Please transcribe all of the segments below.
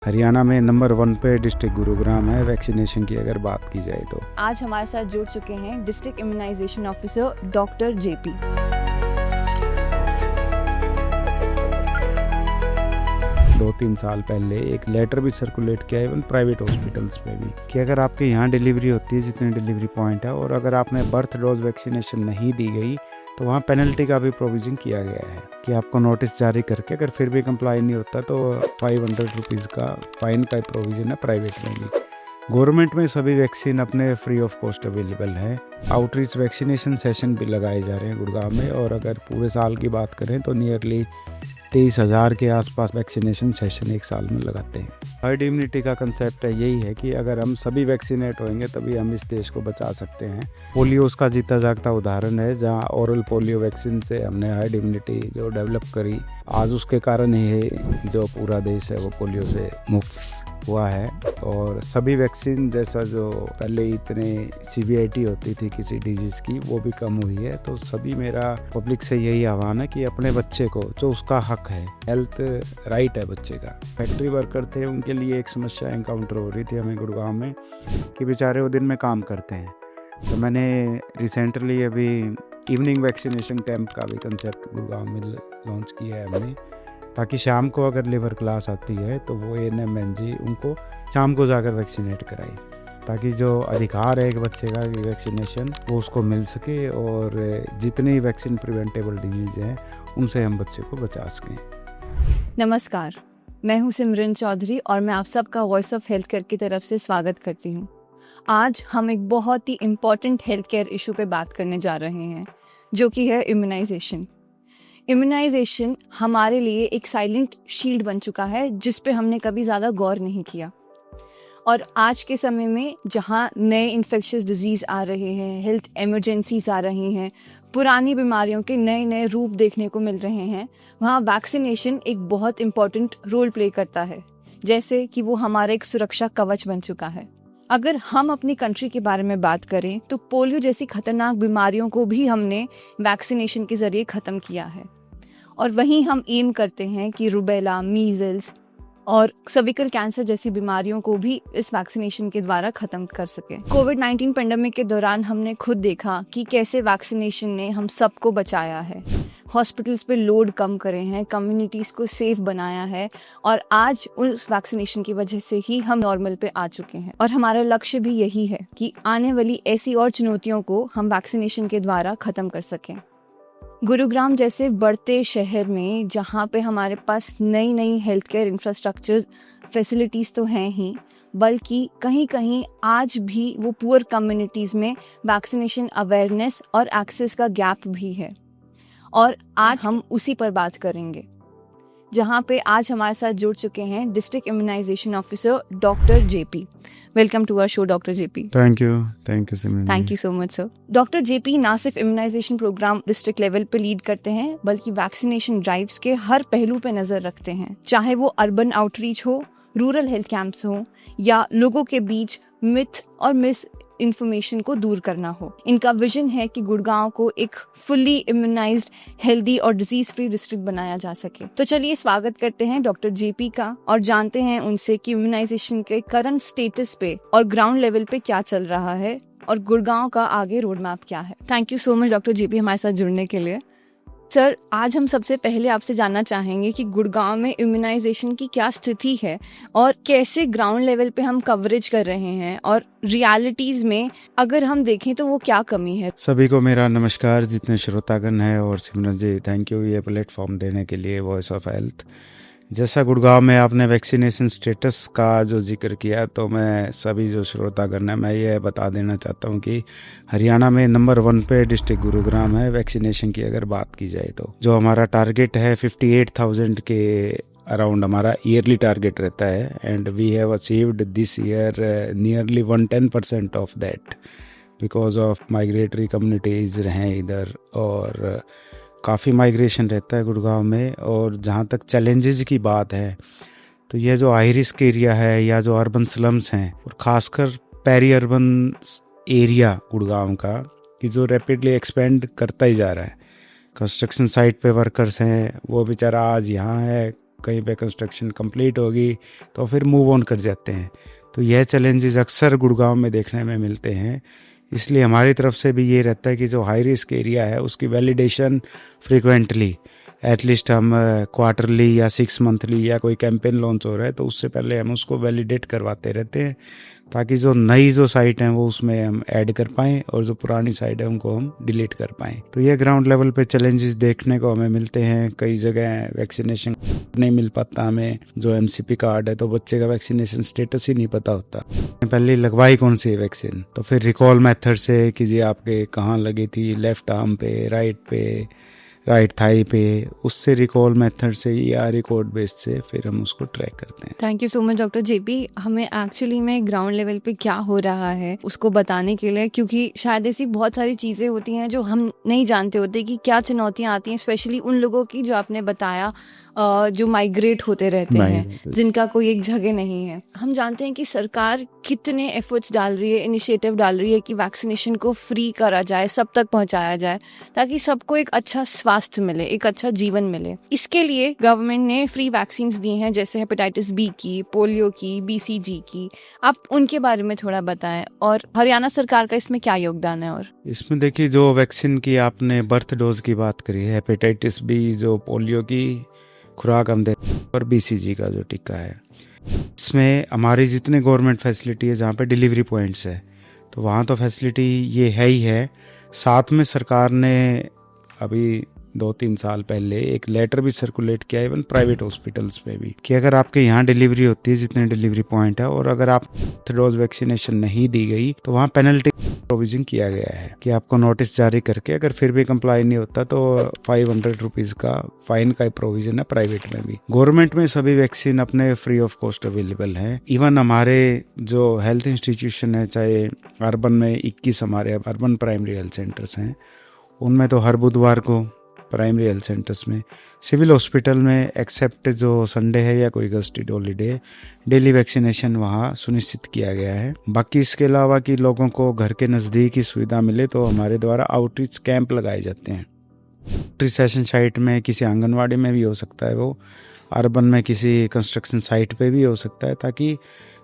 हरियाणा में नंबर 1 पे डिस्ट्रिक्ट गुरुग्राम है वैक्सीनेशन की अगर बात की जाए तो। आज हमारे साथ जुड़ चुके हैं district immunization officer doctor JP. 2-3 साल पहले एक लेटर भी सर्कुलेट किया इवन प्राइवेट हॉस्पिटल्स में भी कि अगर आपके यहाँ डिलीवरी होती है जितने डिलीवरी पॉइंट है और अगर आपने बर्थ डोज वैक्सीनेशन नहीं दी गई तो वहाँ पेनल्टी का भी प्रोविज़न किया गया है कि आपको नोटिस जारी करके अगर फिर भी कंप्लाई नहीं होता तो 500 रुपीज़ का फाइन का प्रोविज़न है प्राइवेट में भी। गवर्नमेंट में सभी वैक्सीन अपने फ्री ऑफ कॉस्ट अवेलेबल है। आउटरीच वैक्सीनेशन सेशन भी लगाए जा रहे हैं गुड़गांव में और अगर पूरे साल की बात करें तो नियरली 23,000 के आसपास वैक्सीनेशन सेशन एक साल में लगाते हैं। हर्ड इम्यूनिटी का कंसेप्ट है यही है कि अगर हम सभी वैक्सीनेट होंगे तभी हम इस देश को बचा सकते हैं। पोलियो उसका जीता जागता उदाहरण है जहां ओरल पोलियो वैक्सीन से हमने हर्ड इम्यूनिटी जो डेवलप करी, आज उसके कारण ही जो पूरा देश है वो पोलियो से मुक्त हुआ है। और सभी वैक्सीन जैसा जो पहले इतने सीवियरिटी होती थी किसी डिजीज़ की वो भी कम हुई है। तो सभी मेरा पब्लिक से यही आह्वान है कि अपने बच्चे को जो उसका हक है, हेल्थ राइट है बच्चे का। फैक्ट्री वर्कर थे उनके लिए एक समस्या एनकाउंटर हो रही थी हमें गुड़गांव में कि बेचारे वो दिन में काम करते हैं। तो मैंने रिसेंटली अभी इवनिंग वैक्सीनेशन कैंप का भी कंसेप्ट गुड़गांव में लॉन्च किया है हमने, ताकि शाम को अगर लेबर क्लास आती है तो वो ANM-NG उनको शाम को जाकर वैक्सीनेट कराए, ताकि जो अधिकार है एक बच्चे का कि वैक्सीनेशन वो उसको मिल सके और जितनी वैक्सीन प्रिवेंटेबल डिजीज़ हैं उनसे हम बच्चे को बचा सकें। नमस्कार, मैं हूं सिमरन चौधरी और मैं आप सबका वॉइस ऑफ हेल्थ केयर की तरफ से स्वागत करती हूं। आज हम एक बहुत ही इम्पॉर्टेंट हेल्थ केयर इशू पे बात करने जा रहे हैं जो कि है इम्यूनाइजेशन। इम्यूनाइजेशन हमारे लिए एक साइलेंट शील्ड बन चुका है जिस पे हमने कभी ज़्यादा गौर नहीं किया। और आज के समय में जहाँ नए इन्फेक्शियस डिजीज़ आ रहे हैं, हेल्थ इमरजेंसीज आ रही हैं, पुरानी बीमारियों के नए नए रूप देखने को मिल रहे हैं, वहाँ वैक्सीनेशन एक बहुत इम्पॉर्टेंट रोल प्ले करता है, जैसे कि वो हमारा एक सुरक्षा कवच बन चुका है। अगर हम अपनी कंट्री के बारे में बात करें तो पोलियो जैसी खतरनाक बीमारियों को भी हमने वैक्सीनेशन के जरिए ख़त्म किया है। और वहीं हम एम करते हैं कि रुबेला, मीजल्स और सर्विकल कैंसर जैसी बीमारियों को भी इस वैक्सीनेशन के द्वारा खत्म कर सके। कोविड-19 पेंडेमिक के दौरान हमने खुद देखा कि कैसे वैक्सीनेशन ने हम सबको बचाया है, हॉस्पिटल्स पे लोड कम करे हैं, कम्युनिटीज़ को सेफ बनाया है और आज उस वैक्सीनेशन की वजह से ही हम नॉर्मल पे आ चुके हैं। और हमारा लक्ष्य भी यही है कि आने वाली ऐसी और चुनौतियों को हम वैक्सीनेशन के द्वारा ख़त्म कर सकें। गुरुग्राम जैसे बढ़ते शहर में जहाँ पे हमारे पास नई नई हेल्थ केयर इंफ्रास्ट्रक्चर फैसिलिटीज़ तो हैं ही, बल्कि कहीं कहीं आज भी वो पुअर कम्युनिटीज़ में वैक्सीनेशन अवेयरनेस और एक्सेस का गैप भी है। और आज हम उसी पर बात करेंगे, जहाँ पे आज हमारे साथ जुड़ चुके हैं district immunization officer doctor JP. Welcome to our show doctor JP. Thank you Simran. Thank you so much sir. Doctor JP ना सिर्फ इम्यूनाइजेशन प्रोग्राम डिस्ट्रिक्ट लेवल पे लीड करते हैं बल्कि वैक्सीनेशन ड्राइव्स के हर पहलू पे नजर रखते हैं, चाहे वो अर्बन आउटरीच हो, रूरल हेल्थ कैंप्स हो या लोगों के बीच मिथ और मिस इन्फॉर्मेशन को दूर करना हो। इनका विजन है कि गुड़गांव को एक फुल्ली इम्यूनाइज्ड, हेल्दी और डिजीज फ्री डिस्ट्रिक्ट बनाया जा सके। तो चलिए स्वागत करते हैं डॉक्टर जेपी का और जानते हैं उनसे कि इम्यूनाइजेशन के करंट स्टेटस पे और ग्राउंड लेवल पे क्या चल रहा है और गुड़गांव का आगे रोड मैप क्या है। Thank you so much doctor JP हमारे साथ जुड़ने के लिए। सर, आज हम सबसे पहले आपसे जानना चाहेंगे कि गुड़गांव में इम्यूनाइजेशन की क्या स्थिति है और कैसे ग्राउंड लेवल पे हम कवरेज कर रहे हैं और रियलिटीज में अगर हम देखें तो वो क्या कमी है। सभी को मेरा नमस्कार, जितने श्रोतागण है, और सिमरन जी थैंक यू ये प्लेटफॉर्म देने के लिए, वॉइस ऑफ हेल्थ। जैसा गुड़गांव में आपने वैक्सीनेशन स्टेटस का जो जिक्र किया तो मैं सभी जो श्रोतागण है मैं ये बता देना चाहता हूँ कि हरियाणा में नंबर 1 पे डिस्ट्रिक्ट गुरुग्राम है वैक्सीनेशन की अगर बात की जाए तो। जो हमारा टारगेट है 58,000 के अराउंड हमारा ईयरली टारगेट रहता है and we have achieved this year nearly 110% of that because of migratory communities हैं इधर और काफ़ी माइग्रेशन रहता है गुड़गांव में। और जहाँ तक चैलेंजेस की बात है तो ये जो हाई रिस्क एरिया है या जो अर्बन स्लम्स हैं और ख़ासकर पेरी अर्बन एरिया गुड़गांव का कि जो रैपिडली एक्सपेंड करता ही जा रहा है। कंस्ट्रक्शन साइट पे वर्कर्स हैं वो बेचारा आज यहाँ है, कहीं पे कंस्ट्रक्शन कंप्लीट होगी तो फिर मूव ऑन कर जाते हैं। तो यह चैलेंजेस अक्सर गुड़गांव में देखने में मिलते हैं। इसलिए हमारी तरफ से भी ये रहता है कि जो हाई रिस्क एरिया है उसकी वैलिडेशन फ्रिक्वेंटली, एटलीस्ट हम क्वार्टरली या 6 मंथली या कोई कैंपेन लॉन्च हो रहा है तो उससे पहले हम उसको वैलिडेट करवाते रहते हैं, ताकि जो नई जो साइट हैं वो उसमें हम ऐड कर पाएँ और जो पुरानी साइट है उनको हम डिलीट कर पाएँ। तो ये ग्राउंड लेवल पे चैलेंजेस देखने को हमें मिलते हैं। कई जगह वैक्सीनेशन नहीं मिल पाता हमें, जो MCP कार्ड है तो बच्चे का वैक्सीनेशन स्टेटस ही नहीं पता होता, पहले लगवाई कौन सी है वैक्सीन। तो फिर रिकॉल मेथड से कि जी आपके कहाँ लगी थी, लेफ्ट आर्म पे, राइट थाई पे, उससे रिकॉल मेथड से या रिकॉर्ड बेस्ड से फिर हम उसको ट्रैक करते हैं। Thank you so much doctor JP, हमें एक्चुअली में ग्राउंड लेवल पे क्या हो रहा है उसको बताने के लिए, क्योंकि शायद ऐसी बहुत सारी चीज़ें होती हैं जो हम नहीं जानते होते कि क्या चुनौतियाँ आती हैं, स्पेशली उन लोगों की जो आपने बताया जो माइग्रेट होते रहते हैं, जिनका कोई एक जगह नहीं है। हम जानते हैं कि सरकार कितने एफर्ट्स डाल रही है, इनिशिएटिव डाल रही है कि वैक्सीनेशन को फ्री करा जाए, सब तक पहुंचाया जाए, ताकि सबको एक अच्छा स्वास्थ्य मिले, एक अच्छा जीवन मिले। इसके लिए गवर्नमेंट ने फ्री वैक्सीन्स दी हैं, जैसे हेपेटाइटिस B की, पोलियो की, BCG की। आप उनके बारे में थोड़ा बताएं, और हरियाणा सरकार का इसमें क्या योगदान है। और इसमें देखिए, जो वैक्सीन की आपने बर्थ डोज की बात करी है, हेपेटाइटिस B, जो पोलियो की खुराक हम दे, और BCG का जो टीका है, इसमें हमारी जितने गवर्नमेंट फैसिलिटी है जहाँ पे डिलीवरी पॉइंट्स है तो वहाँ तो फैसिलिटी ये है ही है। साथ में सरकार ने अभी 2-3 साल पहले एक लेटर भी सर्कुलेट किया इवन प्राइवेट हॉस्पिटल्स में भी, कि अगर आपके यहाँ डिलीवरी होती है जितने डिलीवरी पॉइंट है और अगर आप डोज वैक्सीनेशन नहीं दी गई तो वहाँ पेनल्टी प्रोविजन किया गया है कि आपको नोटिस जारी करके अगर फिर भी कंप्लाई नहीं होता तो 500 रुपीज का फाइन का प्रोविजन है प्राइवेट में भी। गवर्नमेंट में सभी वैक्सीन अपने फ्री ऑफ कॉस्ट अवेलेबल है। इवन हमारे जो हेल्थ इंस्टीट्यूशन है, चाहे अर्बन में 21 हमारे अर्बन प्राइमरी हेल्थ सेंटर्स हैं, उनमें तो हर बुधवार को प्राइमरी हेल्थ सेंटर्स में, सिविल हॉस्पिटल में एक्सेप्ट जो संडे है या कोई गस्टेड हॉलीडे, डेली वैक्सीनेशन वहाँ सुनिश्चित किया गया है। बाकी इसके अलावा कि लोगों को घर के नज़दीक ही सुविधा मिले तो हमारे द्वारा आउटरीच कैंप लगाए जाते हैं। आउटरीच सेशन साइट में किसी आंगनवाड़ी में भी हो सकता है, वो अर्बन में किसी कंस्ट्रक्शन साइट पे भी हो सकता है, ताकि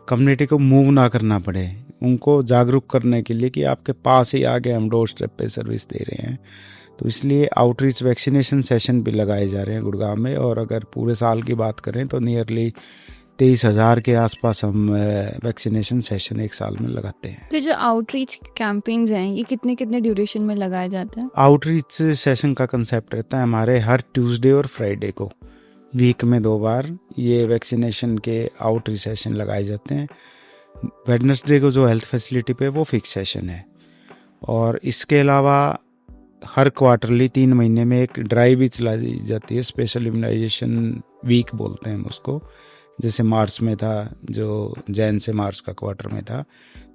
कम्युनिटी को मूव ना करना पड़े, उनको जागरूक करने के लिए कि आपके पास ही आके हम डोर स्टेप पे सर्विस दे रहे हैं। तो इसलिए आउटरीच वैक्सीनेशन सेशन भी लगाए जा रहे हैं गुड़गांव में। और अगर पूरे साल की बात करें तो नियरली 23,000 के आसपास हम वैक्सीनेशन सेशन एक साल में लगाते हैं। तो जो आउटरीच कैंपेन्स हैं ये कितने कितने ड्यूरेशन में लगाए जाते हैं? आउटरीच सेशन का कंसेप्ट रहता है हमारे हर ट्यूसडे और फ्राइडे को, वीक में 2 बार ये वैक्सीनेशन के आउटरीच सेशन लगाए जाते हैं। वेडनेसडे को जो हेल्थ फैसिलिटी पे वो फिक्स सेशन है। और इसके अलावा हर क्वार्टरली 3 महीने में एक ड्राइव भी चलाई जाती है, स्पेशल इम्यूनाइजेशन वीक बोलते हैं उसको, जैसे मार्च में था, जो जैन से मार्च का क्वार्टर में था,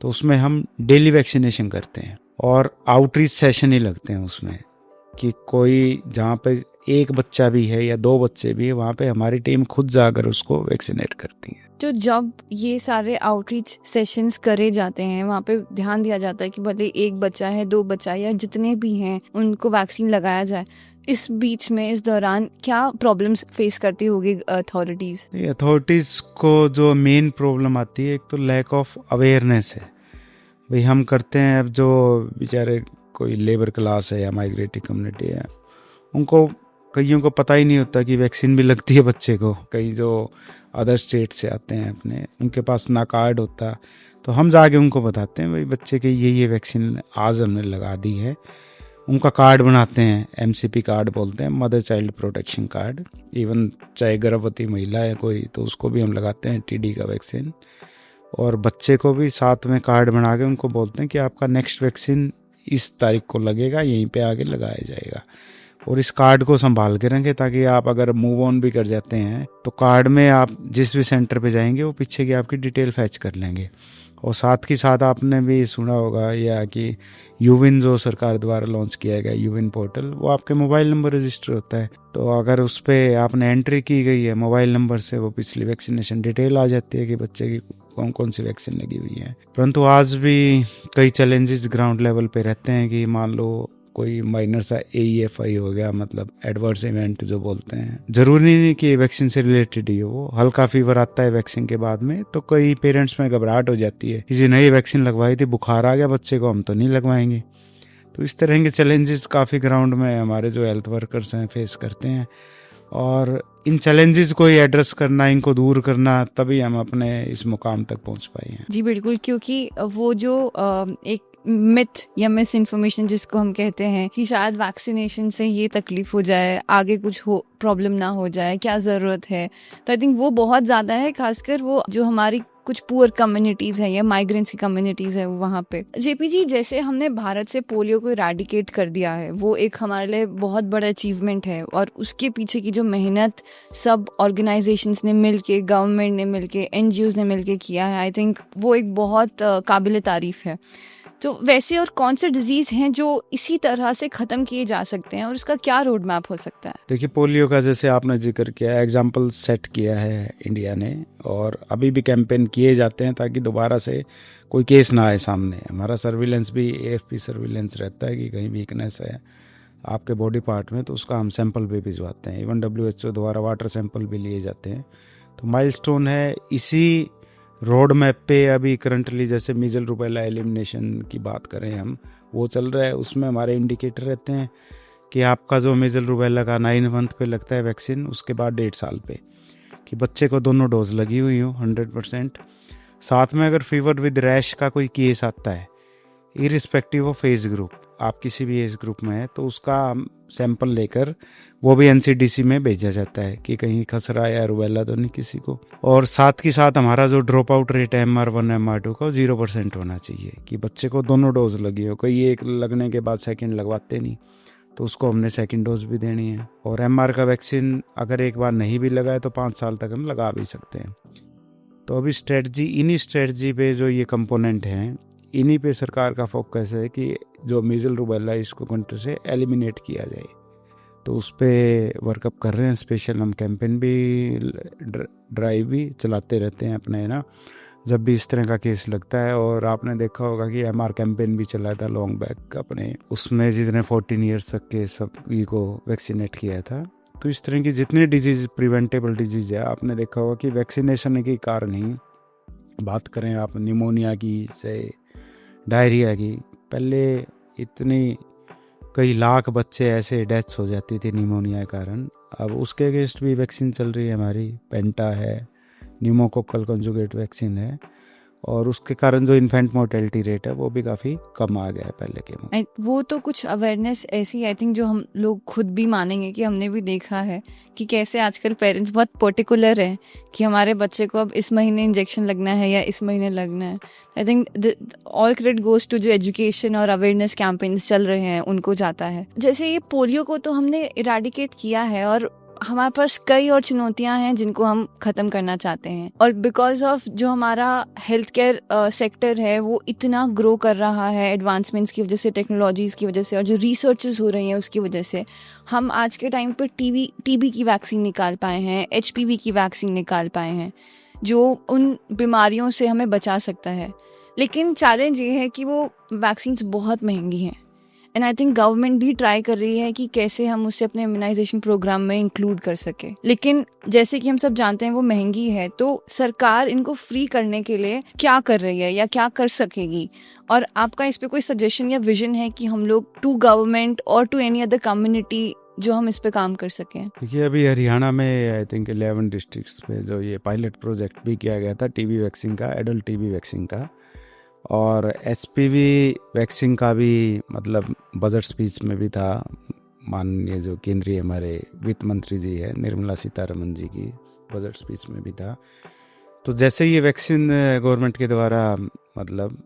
तो उसमें हम डेली वैक्सीनेशन करते हैं और आउटरीच सेशन ही लगते हैं उसमें, कि कोई जहाँ पे एक बच्चा भी है या 2 बच्चे भी है वहाँ पे हमारी टीम खुद जाकर उसको वैक्सीनेट करती है। तो जब ये सारे आउटरीच सेशंस करे जाते हैं वहाँ पे ध्यान दिया जाता है कि भले 1 बच्चा है, 2 बच्चा या जितने भी हैं उनको वैक्सीन लगाया जाए। इस बीच में, इस दौरान क्या प्रॉब्लम्स फेस करती होगी अथॉरिटीज? अथॉरिटीज को जो मेन प्रॉब्लम आती है, एक तो लैक ऑफ अवेयरनेस है। भाई हम करते हैं, अब जो बेचारे कोई लेबर क्लास है या माइग्रेटिव कम्युनिटी है, उनको कईयों को पता ही नहीं होता कि वैक्सीन भी लगती है बच्चे को। कई जो अदर स्टेट से आते हैं अपने, उनके पास ना कार्ड होता, तो हम जाके उनको बताते हैं भाई बच्चे के ये वैक्सीन आज हमने लगा दी है। उनका कार्ड बनाते हैं, MCP कार्ड बोलते हैं, mother child protection card. Even चाहे गर्भवती महिला है कोई तो उसको भी हम लगाते हैं TD का वैक्सीन। और बच्चे को भी साथ में कार्ड बना के उनको बोलते हैं कि आपका नेक्स्ट वैक्सीन इस तारीख को लगेगा, यहीं पे आगे लगाया जाएगा। और इस कार्ड को संभाल के रखें, ताकि आप अगर मूव ऑन भी कर जाते हैं तो कार्ड में आप जिस भी सेंटर पे जाएंगे वो पीछे की आपकी डिटेल फैच कर लेंगे। और साथ ही साथ आपने भी सुना होगा या कि यूविन जो सरकार द्वारा लॉन्च किया गया यूविन पोर्टल, वो आपके मोबाइल नंबर रजिस्टर होता है। तो अगर उस पर आपने एंट्री की गई है मोबाइल नंबर से, वो पिछली वैक्सीनेशन डिटेल आ जाती है कि बच्चे की कौन कौन सी वैक्सीन लगी हुई है। परंतु आज भी कई चैलेंजेस ग्राउंड लेवल पे रहते हैं कि मान लो कोई माइनर सा AEFI हो गया, मतलब एडवर्स इवेंट जो बोलते हैं, जरूरी नहीं कि वैक्सीन से रिलेटेड ही हो। हल्का फीवर आता है वैक्सीन के बाद में तो कई पेरेंट्स में घबराहट हो जाती है, किसी नई वैक्सीन लगवाई थी, बुखार आ गया बच्चे को, हम तो नहीं लगवाएंगे। तो इस तरह के चैलेंजेस काफ़ी ग्राउंड में हमारे जो हेल्थ वर्कर्स हैं फेस करते हैं, और इन चैलेंजेस को ही एड्रेस करना, इनको दूर करना, तभी हम अपने इस मुकाम तक पहुंच पाए हैं। जी बिल्कुल, क्योंकि वो जो एक मिथ या मिस इन्फॉर्मेशन जिसको हम कहते हैं कि शायद वैक्सीनेशन से ये तकलीफ हो जाए, आगे कुछ हो, प्रॉब्लम ना हो जाए, क्या ज़रूरत है, तो आई थिंक वो बहुत ज़्यादा है। खासकर वो जो हमारी कुछ पुअर कम्युनिटीज़ है या माइग्रेंट्स की कम्युनिटीज़ है वहाँ पे। जेपी जी, जैसे हमने भारत से पोलियो को इरेडिकेट कर दिया है, वो एक हमारे लिए बहुत बड़ा अचीवमेंट है, और उसके पीछे की जो मेहनत सब ऑर्गेनाइजेशंस ने मिलके, गवर्नमेंट ने मिलके, NGOs ने मिलके किया है, आई थिंक वो एक बहुत काबिल तारीफ़ है। तो वैसे और कौन से डिजीज हैं जो इसी तरह से ख़त्म किए जा सकते हैं, और उसका क्या रोड मैप हो सकता है? देखिए, पोलियो का जैसे आपने जिक्र किया, एग्जाम्पल सेट किया है इंडिया ने, और अभी भी कैंपेन किए जाते हैं ताकि दोबारा से कोई केस ना आए सामने। हमारा सर्विलेंस भी AFP सर्विलेंस रहता है कि कहीं वीकनेस है आपके बॉडी पार्ट में तो उसका हम सैंपल भी भिजवाते हैं। इवन WHO द्वारा वाटर सैंपल भी लिए जाते हैं। तो माइलस्टोन है इसी रोड मैप पे अभी करंटली, जैसे मीजल रूबेला एलिमिनेशन की बात करें हम, वो चल रहा है। उसमें हमारे इंडिकेटर रहते हैं कि आपका जो मीजल रूबेला का 9 मंथ पे लगता है वैक्सीन, उसके बाद 1.5 साल पे, कि बच्चे को दोनों डोज लगी हुई हो 100%। साथ में अगर फीवर विद रैश का कोई केस आता है, इरिस्पेक्टिव ऑफ एज ग्रुप, आप किसी भी एज ग्रुप में है, तो उसका सैंपल लेकर वो भी NCDC में भेजा जाता है कि कहीं खसरा या रूबेला तो नहीं किसी को। और साथ के साथ हमारा जो ड्रॉप आउट रेट है MR1 MR2 का 0% होना चाहिए, कि बच्चे को दोनों डोज लगी हो। कोई एक लगने के बाद सेकंड लगवाते नहीं, तो उसको हमने सेकंड डोज भी देनी है। और MR का वैक्सीन अगर एक बार नहीं भी लगा है तो 5 साल तक हम लगा भी सकते हैं। तो अभी स्ट्रेटजी, इन्हीं स्ट्रेटजी पे जो ये कंपोनेंट हैं, इन्हीं पे सरकार का फोकस है कि जो मीजल रूबेला इसको कंट्री से एलिमिनेट किया जाए। तो उस पर वर्कअप कर रहे हैं। स्पेशल हम कैंपेन भी, ड्राइव भी चलाते रहते हैं अपने ना, जब भी इस तरह का केस लगता है। और आपने देखा होगा कि MR कैंपेन भी चला था लॉन्ग बैक अपने, उसमें जितने 14 ईयर्स तक के सभी को वैक्सीनेट किया था। तो इस तरह की जितनी डिजीज, प्रिवेंटेबल डिजीज है, आपने देखा होगा कि वैक्सीनेशन के कारण ही, बात करें आप निमोनिया की से डायरिया की, पहले इतनी कई लाख बच्चे ऐसे डेथ्स हो जाती थी निमोनिया के कारण। अब उसके अगेंस्ट भी वैक्सीन चल रही है हमारी, पेंटा है, न्यूमोकोकल कंजुगेट वैक्सीन है, और उसके कारण जो इन्फेंट मोर्टेलिटी रेट है वो भी काफ़ी कम आ गया है पहले के। वो तो कुछ अवेयरनेस ऐसी, आई थिंक, जो हम लोग खुद भी मानेंगे कि हमने भी देखा है कि कैसे आजकल पेरेंट्स बहुत पर्टिकुलर हैं कि हमारे बच्चे को अब इस महीने इंजेक्शन लगना है या इस महीने लगना है। I think all credit goes to जो एजुकेशन और अवेयरनेस कैंपेन्स चल रहे हैं उनको जाता है। जैसे ये पोलियो को तो हमने इरेडिकेट किया है, और हमारे पास कई और चुनौतियां हैं जिनको हम ख़त्म करना चाहते हैं, और बिकॉज ऑफ जो हमारा हेल्थ केयर सेक्टर है वो इतना ग्रो कर रहा है एडवांसमेंट्स की वजह से, टेक्नोलॉजीज़ की वजह से, और जो रिसर्चेस हो रही हैं उसकी वजह से, हम आज के टाइम पर TB की वैक्सीन निकाल पाए हैं, HPV की वैक्सीन निकाल पाए हैं, जो उन बीमारियों से हमें बचा सकता है। लेकिन चैलेंज ये है कि वो वैक्सीन्स बहुत महंगी हैं, एंड आई थिंक गवर्नमेंट भी ट्राई कर रही है कि कैसे हम उसे अपने इम्यूनाइजेशन प्रोग्राम में इंक्लूड कर सके। लेकिन जैसे कि हम सब जानते हैं वो महंगी है, तो सरकार इनको फ्री करने के लिए क्या कर रही है या क्या कर सकेगी, और आपका इस पे कोई सजेशन या विजन है कि हम लोग टू गवर्नमेंट और टू एनी अदर कम्युनिटी जो हम इस पे काम कर सकें? देखिए, अभी हरियाणा में आई थिंक 11 डिस्ट्रिक्ट्स पे जो ये पायलट प्रोजेक्ट भी किया गया था TB वैक्सीन का, एडल्ट TB वैक्सीन का, और HPV वैक्सीन का भी मतलब बजट स्पीच में भी था। माननीय जो केंद्रीय हमारे वित्त मंत्री जी है, निर्मला सीतारमन जी की बजट स्पीच में भी था। तो जैसे ये वैक्सीन गवर्नमेंट के द्वारा, मतलब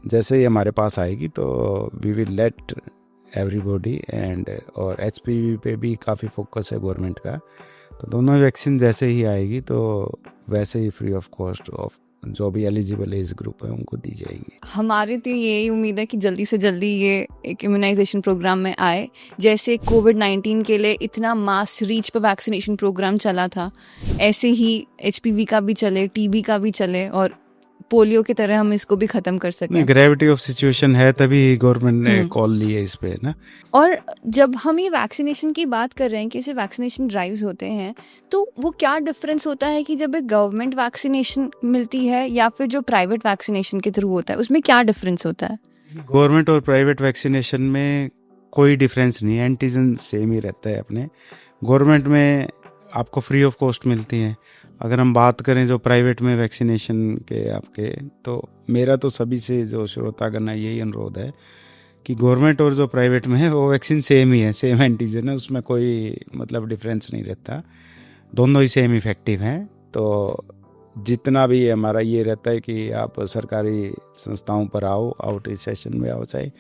जैसे ही हमारे पास आएगी तो we will let everybody and, और HPV पे भी काफ़ी फोकस है गवर्नमेंट का। तो दोनों वैक्सीन जैसे ही आएगी तो वैसे ही फ्री ऑफ कॉस्ट ऑफ जो भी एलिजिबल एज ग्रुप है उनको दी जाएगी। हमारी तो यही उम्मीद है कि जल्दी से जल्दी ये एक इम्यूनाइजेशन प्रोग्राम में आए। जैसे कोविड-19 के लिए इतना मास रीच पे वैक्सीनेशन प्रोग्राम चला था, ऐसे ही HPV का भी चले, TB का भी चले, और पोलियो की तरह हम इसको भी खत्म कर सकें। ग्रेविटी ऑफ सिचुएशन है, तभी गवर्नमेंट ने हम्म। कॉल ली है इस पे ना। और जब हम ये वैक्सीनेशन की बात कर रहे हैं कि इसे वैक्सीनेशन ड्राइव्स होते हैं, तो वो क्या डिफरेंस होता है कि जब एक गवर्नमेंट वैक्सीनेशन मिलती है या फिर जो प्राइवेट वैक्सीनेशन के थ्रू होता है, उसमें क्या डिफरेंस होता है? गवर्नमेंट और प्राइवेट वैक्सीनेशन में कोई डिफरेंस नहीं है, एंटीजन सेम ही रहता है अपने। गवर्नमेंट में आपको फ्री ऑफ कॉस्ट मिलती हैं। अगर हम बात करें जो प्राइवेट में वैक्सीनेशन के आपके, तो मेरा तो सभी से जो श्रोतागण है यही अनुरोध है कि गवर्नमेंट और जो प्राइवेट में है वो वैक्सीन सेम ही है, सेम एंटीजन है, उसमें कोई मतलब डिफरेंस नहीं रहता, दोनों ही सेम इफेक्टिव हैं। तो जितना भी हमारा ये रहता है कि आप सरकारी संस्थाओं पर आओ, आउटरीच सेशन में आओ चाहे,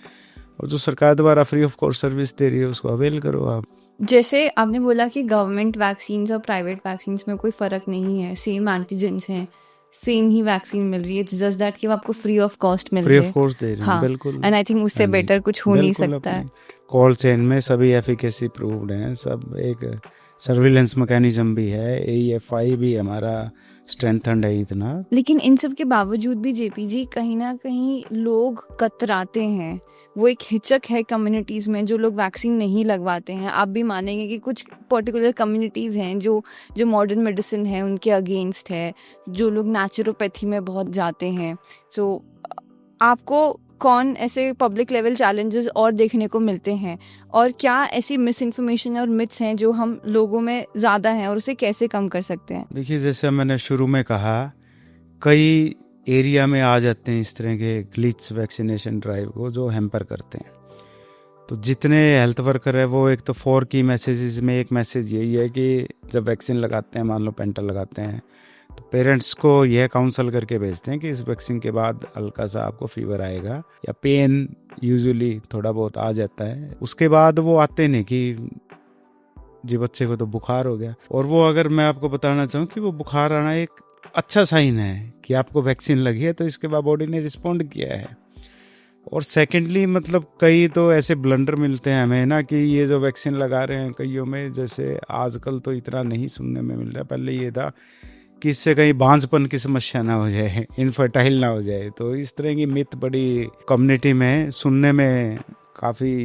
और जो सरकार द्वारा फ्री ऑफ कॉस्ट सर्विस दे रही है उसको अवेल करो आप। जैसे आपने बोला कि गवर्नमेंट वैक्सीन्स और प्राइवेट वैक्सीन्स में कोई फ़र्क नहीं है, सेम एंटीजेंस हैं, सेम ही वैक्सीन मिल रही है, जस्ट दैट कि वो आपको free of cost mill free रही ऑफ कॉस्ट दे रहे हैं, हाँ, बिल्कुल। एंड आई थिंक उससे हाँ जी, बेटर कुछ हो नहीं बिल्कुल सकता है। अपने कॉल चेन में सभी एफिकेसी प्रूव्ड हैं, सब एक सर्विलेंस मैकेनिज्म भी है, AFI भी हमारा स्ट्रेंथन्ड है इतना। लेकिन इन सब के बावजूद भी जेपी जी, कहीं ना कहीं लोग कतराते हैं, वो एक हिचक है कम्युनिटीज़ में, जो लोग वैक्सीन नहीं लगवाते हैं। आप भी मानेंगे कि कुछ पर्टिकुलर कम्युनिटीज़ हैं जो मॉडर्न मेडिसिन है उनके अगेंस्ट है, जो लोग नेचुरोपैथी में बहुत जाते हैं। सो आपको कौन ऐसे पब्लिक लेवल चैलेंजेस और देखने को मिलते हैं, और क्या ऐसी मिस इन्फॉर्मेशन और मिथ्स हैं जो हम लोगों में ज़्यादा हैं, और उसे कैसे कम कर सकते हैं? देखिए, जैसे मैंने शुरू में कहा, कई एरिया में आ जाते हैं इस तरह के ग्लिच वैक्सीनेशन ड्राइव को जो हैम्पर करते हैं। तो जितने हेल्थ वर्कर है वो एक तो 4 की मैसेजेस में एक मैसेज यही है कि जब वैक्सीन लगाते हैं, मान लो पेंटा लगाते हैं, तो पेरेंट्स को यह काउंसल करके भेजते हैं कि इस वैक्सीन के बाद हल्का सा आपको फीवर आएगा या पेन यूजुअली थोड़ा बहुत आ जाता है। उसके बाद वो आते नहीं कि जी बच्चे को तो बुखार हो गया। और वो, अगर मैं आपको बताना चाहूँ कि वो बुखार आना एक अच्छा साइन है कि आपको वैक्सीन लगी है, तो इसके बाद बॉडी ने रिस्पॉन्ड किया है। और सेकेंडली मतलब कई तो ऐसे ब्लंडर मिलते हैं हमें ना कि ये जो वैक्सीन लगा रहे हैं कईयों में, जैसे आजकल तो इतना नहीं सुनने में मिल रहा, पहले ये था कि इससे कहीं बांझपन की समस्या ना हो जाए, इनफर्टाइल ना हो जाए। तो इस तरह की मिथ बड़ी कम्युनिटी में सुनने में काफ़ी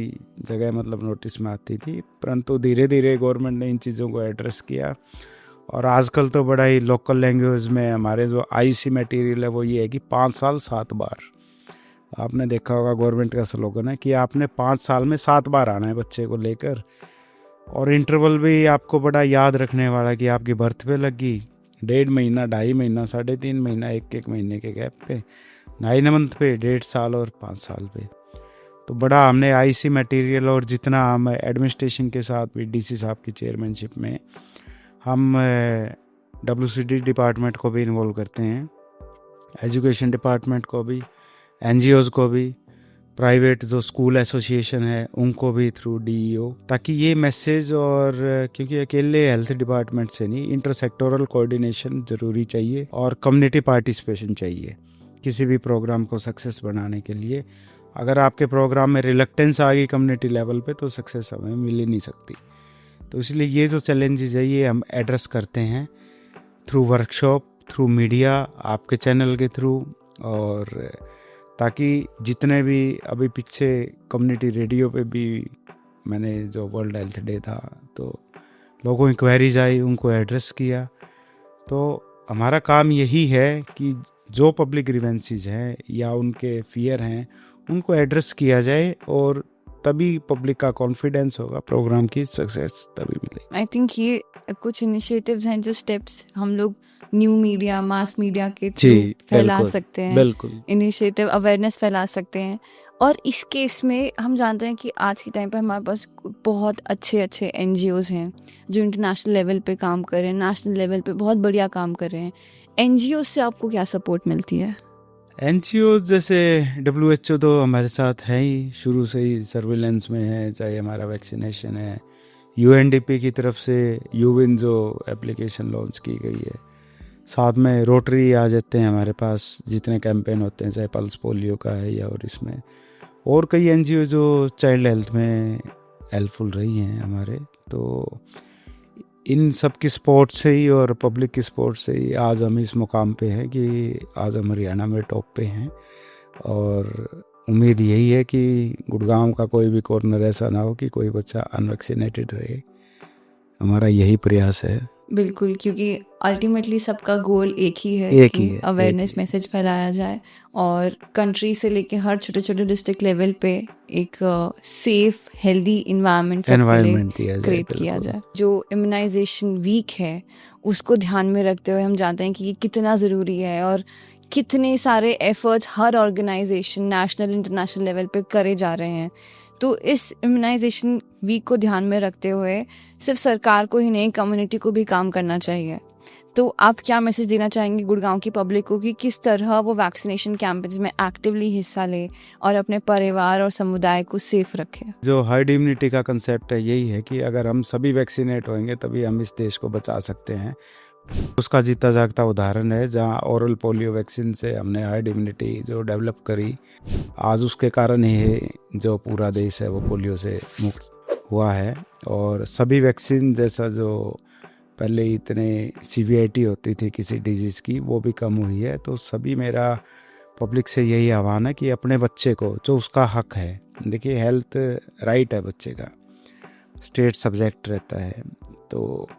जगह मतलब नोटिस में आती थी, परंतु धीरे धीरे गवर्नमेंट ने इन चीज़ों को एड्रेस किया। और आजकल तो बड़ा ही लोकल लैंग्वेज में हमारे जो IC मटेरियल है वो ये है कि 5 साल 7 बार। आपने देखा होगा गवर्नमेंट का स्लोगन है कि आपने 5 साल में 7 बार आना है बच्चे को लेकर। और इंटरवल भी आपको बड़ा याद रखने वाला कि आपकी बर्थ पे लगी 1.5 महीना, 2.5 महीना, 3.5 महीना, 1 महीने के गैप पे, 9 मंथ पे, 1.5 साल और 5 साल पे। तो बड़ा हमने IC मटेरियल, और जितना हम एडमिनिस्ट्रेशन के साथ भी DC साहब की चेयरमैनशिप में हम WCD डिपार्टमेंट को भी इन्वॉल्व करते हैं, एजुकेशन डिपार्टमेंट को भी, NGOs को भी, प्राइवेट जो स्कूल एसोसिएशन है उनको भी थ्रू DEO, ताकि ये मैसेज, और क्योंकि अकेले हेल्थ डिपार्टमेंट से नहीं, इंटरसेक्टोरल कोऑर्डिनेशन ज़रूरी चाहिए और कम्युनिटी पार्टिसिपेशन चाहिए किसी भी प्रोग्राम को सक्सेस बनाने के लिए। अगर आपके प्रोग्राम में रिलक्टेंस आ गई कम्युनिटी लेवल पे तो सक्सेस हमें मिल ही नहीं सकती। तो इसलिए ये जो चैलेंजेस है ये हम एड्रेस करते हैं थ्रू वर्कशॉप, थ्रू मीडिया, आपके चैनल के थ्रू, और ताकि जितने भी अभी पीछे कम्युनिटी रेडियो पे भी मैंने जो वर्ल्ड हेल्थ डे था तो लोगों इंक्वायरीज आई, उनको एड्रेस किया। तो हमारा काम यही है कि जो पब्लिक ग्रीवेंसीज हैं या उनके फियर हैं उनको एड्रेस किया जाए, और तभी पब्लिक का कॉन्फिडेंस होगा, प्रोग्राम की सक्सेस तभी मिलेगी। आई थिंक ये कुछ इनिशिएटिव्स हैं जो स्टेप्स हम लोग न्यू मीडिया, मास मीडिया के थ्रू फैला सकते हैं, बिल्कुल इनिशिएटिव, अवेयरनेस फैला सकते हैं। और इस केस में हम जानते हैं कि आज के टाइम पर हमारे पास बहुत अच्छे NGOs हैं जो इंटरनेशनल लेवल पे काम कर रहे हैं, नेशनल लेवल पे बहुत बढ़िया काम कर रहे हैं। NGOs से आपको क्या सपोर्ट मिलती है? NGOs जैसे WHO तो हमारे साथ है ही, शुरू से ही सर्विलेंस में है, चाहे हमारा वैक्सीनेशन है। UNDP की तरफ से यूविन जो एप्लीकेशन लॉन्च की गई है, साथ में रोटरी आ जाते हैं हमारे पास, जितने कैंपेन होते हैं, चाहे पल्स पोलियो का है या और इसमें, और कई NGO जो चाइल्ड हेल्थ में हेल्पफुल रही हैं हमारे। तो इन सब की सपोर्ट से ही और पब्लिक की सपोर्ट से ही आज हम इस मुकाम पे हैं कि आज हम हरियाणा में टॉप पे हैं। और उम्मीद यही है कि गुड़गांव का कोई भी कॉर्नर ऐसा ना हो कि कोई बच्चा अनवैक्सीनेटेड रहे। हमारा यही प्रयास है। बिल्कुल, क्योंकि अल्टीमेटली सबका गोल एक ही है एक कि ही है, अवेयरनेस एक ही। मैसेज फैलाया जाए और कंट्री से लेके हर छोटे छोटे डिस्ट्रिक्ट लेवल पे एक सेफ हेल्दी इन्वायरमेंट सबके लिए एनवायरनमेंट दिया जाए, क्रिएट किया बिल्कुल। जाए। जो इम्यूनाइजेशन वीक है उसको ध्यान में रखते हुए हम जानते हैं कि ये कितना ज़रूरी है और कितने सारे एफर्ट्स हर ऑर्गेनाइजेशन नेशनल इंटरनेशनल लेवल पे करे जा रहे हैं। तो इस इम्यूनाइजेशन वीक को ध्यान में रखते हुए सिर्फ सरकार को ही नहीं, कम्युनिटी को भी काम करना चाहिए। तो आप क्या मैसेज देना चाहेंगे गुड़गांव की पब्लिक को कि किस तरह वो वैक्सीनेशन कैंपेन्स में एक्टिवली हिस्सा ले और अपने परिवार और समुदाय को सेफ रखें? जो हर्ड इम्यूनिटी का कंसेप्ट है यही है कि अगर हम सभी वैक्सीनेट होंगे तभी हम इस देश को बचा सकते हैं। उसका जीता जागता उदाहरण है जहां ओरल पोलियो वैक्सीन से हमने हर्ड इम्यूनिटी जो डेवलप करी, आज उसके कारण ही जो पूरा देश है वो पोलियो से मुक्त हुआ है। और सभी वैक्सीन जैसा जो पहले इतने सीवियरिटी होती थी किसी डिजीज़ की वो भी कम हुई है। तो सभी मेरा पब्लिक से यही आह्वान है कि अपने बच्चे को जो उसका हक है, देखिए हेल्थ राइट है बच्चे का, स्टेट सब्जेक्ट रहता है, तो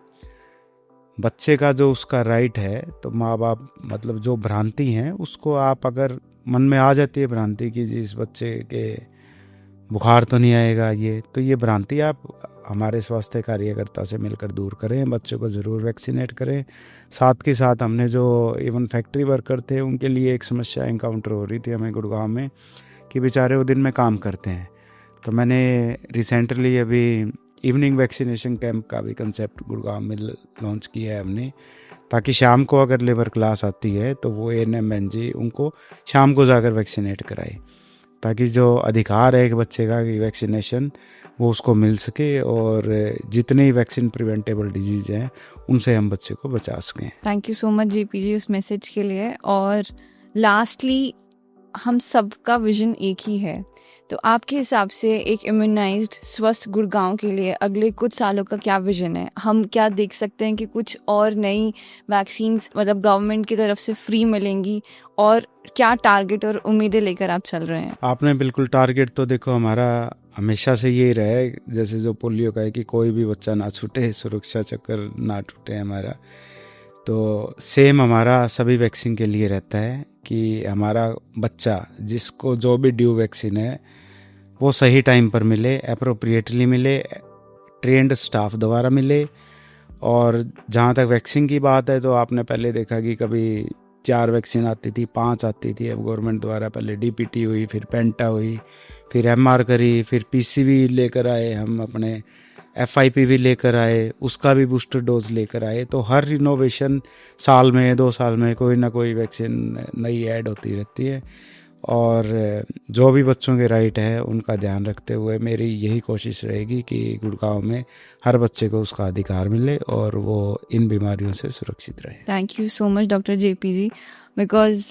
बच्चे का जो उसका राइट है, तो माँ बाप मतलब जो भ्रांति हैं उसको आप अगर मन में आ जाती है भ्रांति कि जी इस बच्चे के बुखार तो नहीं आएगा, ये तो ये भ्रांति आप हमारे स्वास्थ्य कार्यकर्ता से मिलकर दूर करें, बच्चों को ज़रूर वैक्सीनेट करें। साथ के साथ हमने जो इवन फैक्ट्री वर्कर थे उनके लिए एक समस्या इनकाउंटर हो रही थी हमें गुड़गांव में कि बेचारे वो दिन में काम करते हैं। तो मैंने रिसेंटली अभी इवनिंग वैक्सीनेशन कैंप का भी कंसेप्ट गुड़गांव में लॉन्च किया है हमने, ताकि शाम को अगर लेबर क्लास आती है तो वो ANM-NG उनको शाम को जाकर वैक्सीनेट कराए, ताकि जो अधिकार है एक बच्चे का कि वैक्सीनेशन वो उसको मिल सके और जितने ही वैक्सीन प्रिवेंटेबल डिजीज़ हैं उनसे हम बच्चे को बचा सकें। Thank you so much JP जी उस मैसेज के लिए। और लास्टली हम सबका विजन एक ही है, तो आपके हिसाब से एक इम्यूनाइज्ड स्वस्थ गुड़गांव के लिए अगले कुछ सालों का क्या विजन है? हम क्या देख सकते हैं कि कुछ और नई वैक्सीन्स मतलब गवर्नमेंट की तरफ से फ्री मिलेंगी, और क्या टारगेट और उम्मीदें लेकर आप चल रहे हैं? आपने बिल्कुल टारगेट तो देखो हमारा हमेशा से ये रहा है, जैसे जो पोलियो का है कि कोई भी बच्चा ना छूटे, सुरक्षा चक्कर ना टूटे हमारा, तो सेम हमारा सभी वैक्सीन के लिए रहता है कि हमारा बच्चा जिसको जो भी ड्यू वैक्सीन है वो सही टाइम पर मिले, अप्रोप्रिएटली मिले, ट्रेंड स्टाफ द्वारा मिले। और जहाँ तक वैक्सीन की बात है तो आपने पहले देखा कि कभी 4 वैक्सीन आती थी, 5 आती थी, अब गवर्नमेंट द्वारा पहले DPT हुई, फिर पेंटा हुई, फिर MR करी, फिर PCV लेकर आए हम, अपने FIPV लेकर आए, उसका भी बूस्टर डोज लेकर आए। तो हर इनोवेशन साल में 2 साल में कोई ना कोई वैक्सीन नई ऐड होती रहती है। और जो भी बच्चों के राइट है उनका ध्यान रखते हुए मेरी यही कोशिश रहेगी कि गुड़गांव में हर बच्चे को उसका अधिकार मिले और वो इन बीमारियों से सुरक्षित रहे। Thank you so much doctor JP ji, because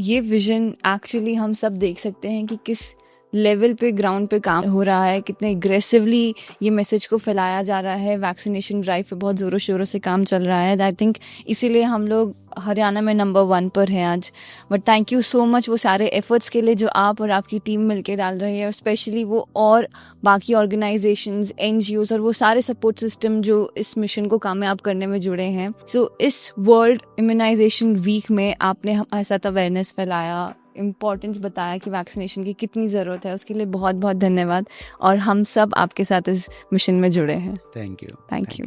ये विजन एक्चुअली हम सब देख सकते हैं कि किस लेवल पे ग्राउंड पे काम हो रहा है, कितने एग्रेसिवली ये मैसेज को फैलाया जा रहा है। वैक्सीनेशन ड्राइव पे बहुत ज़ोरों शोरों से काम चल रहा है। आई थिंक इसीलिए हम लोग हरियाणा में नंबर 1 पर हैं आज। But thank you so much वो सारे एफर्ट्स के लिए जो आप और आपकी टीम मिलके डाल रही है, और स्पेशली वो और बाकी ऑर्गेनाइजेशंस, NGOs और वो सारे सपोर्ट सिस्टम जो इस मिशन को कामयाब करने में जुड़े हैं। सो इस वर्ल्ड इम्यूनाइजेशन वीक में आपने हमारे साथ अवेयरनेस फैलाया, इम्पॉर्टेंस बताया कि वैक्सीनेशन की कितनी ज़रूरत है, उसके लिए बहुत बहुत धन्यवाद। और हम सब आपके साथ इस मिशन में जुड़े हैं। Thank you. Thank you.